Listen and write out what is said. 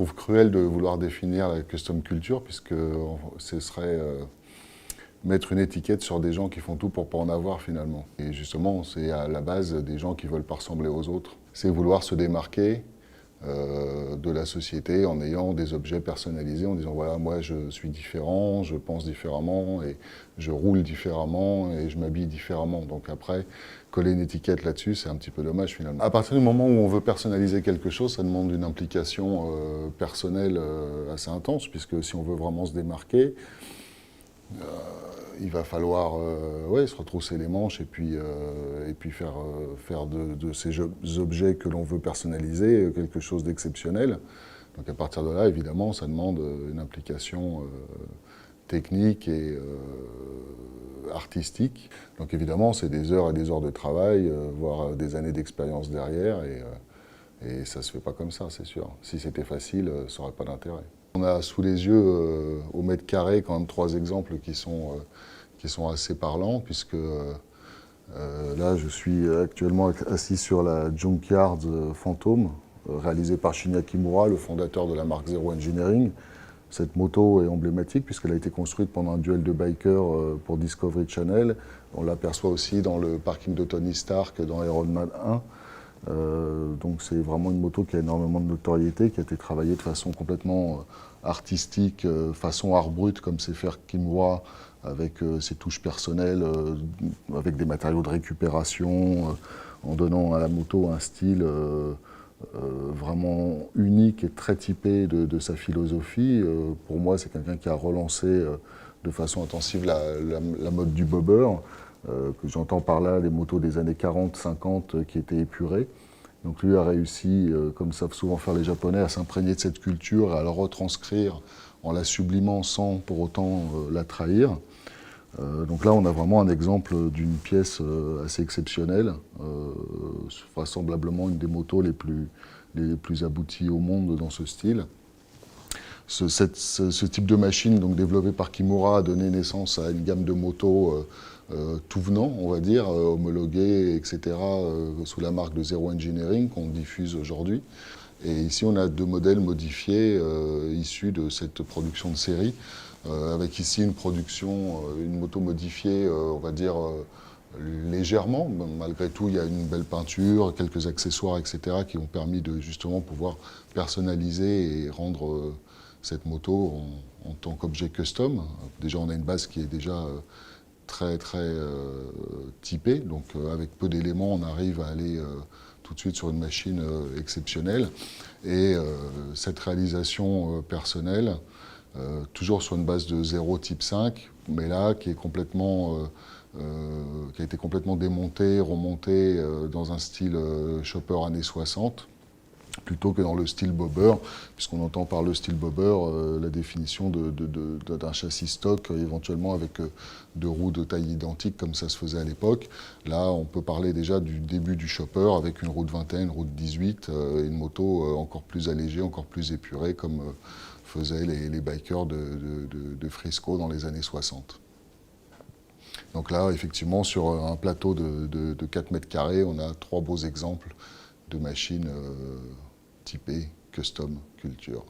trouve cruel de vouloir définir la custom culture, puisque ce serait mettre une étiquette sur des gens qui font tout pour pas en avoir finalement. Et justement, c'est à la base des gens qui veulent pas ressembler aux autres. C'est vouloir se démarquer de la société en ayant des objets personnalisés, en disant voilà, moi je suis différent, je pense différemment, et je roule différemment, et je m'habille différemment. Donc après, coller une étiquette là-dessus, c'est un petit peu dommage finalement. À partir du moment où on veut personnaliser quelque chose, ça demande une implication personnelle assez intense, puisque si on veut vraiment se démarquer, il va falloir ouais, se retrousser les manches et puis faire de ces objets que l'on veut personnaliser quelque chose d'exceptionnel. Donc à partir de là, évidemment, ça demande une implication technique et artistique. Donc évidemment, c'est des heures et des heures de travail, voire des années d'expérience derrière. Et ça ne se fait pas comme ça, c'est sûr. Si c'était facile, ça n'aurait pas d'intérêt. On a sous les yeux, au mètre carré, quand même 3 exemples qui sont assez parlants, puisque là, je suis actuellement assis sur la Junkyard Phantom, réalisée par Shinya Kimura, le fondateur de la marque Zero Engineering. Cette moto est emblématique puisqu'elle a été construite pendant un duel de bikers pour Discovery Channel. On l'aperçoit aussi dans le parking de Tony Stark dans Iron Man 1. Donc c'est vraiment une moto qui a énormément de notoriété, qui a été travaillée de façon complètement artistique, façon art brut comme sait faire Kimura, avec ses touches personnelles, avec des matériaux de récupération, en donnant à la moto un style vraiment unique et très typé de sa philosophie. Pour moi, c'est quelqu'un qui a relancé de façon intensive la mode du bobber, que j'entends par là les motos des années 40-50 qui étaient épurées. Donc lui a réussi, comme savent souvent faire les Japonais, à s'imprégner de cette culture et à la retranscrire en la sublimant sans pour autant la trahir. Donc là, on a vraiment un exemple d'une pièce assez exceptionnelle, vraisemblablement une des motos les plus abouties au monde dans ce style. Ce type de machine, donc développée par Kimura, a donné naissance à une gamme de motos tout venant, on va dire, homologuées, etc., sous la marque de Zero Engineering qu'on diffuse aujourd'hui. Et ici, on a 2 modèles modifiés issus de cette production de série, avec ici une moto modifiée, on va dire, légèrement. Malgré tout, il y a une belle peinture, quelques accessoires, etc., qui ont permis de justement pouvoir personnaliser et rendre cette moto en tant qu'objet custom. Déjà, on a une base qui est déjà très typée, donc avec peu d'éléments, on arrive à aller tout de suite sur une machine exceptionnelle. Et cette réalisation personnelle, toujours sur une base de 0 type 5, mais là qui a été complètement démontée, remontée dans un style chopper années 60, plutôt que dans le style bobber, puisqu'on entend par le style bobber la définition d'un châssis stock, éventuellement avec 2 roues de taille identique, comme ça se faisait à l'époque. Là, on peut parler déjà du début du chopper, avec une roue de 21, une roue de 18, et une moto encore plus allégée, encore plus épurée, comme faisaient les bikers de Frisco dans les années 60. Donc là, effectivement, sur un plateau de 4 mètres carrés, on a 3 beaux exemples de machines typées custom culture.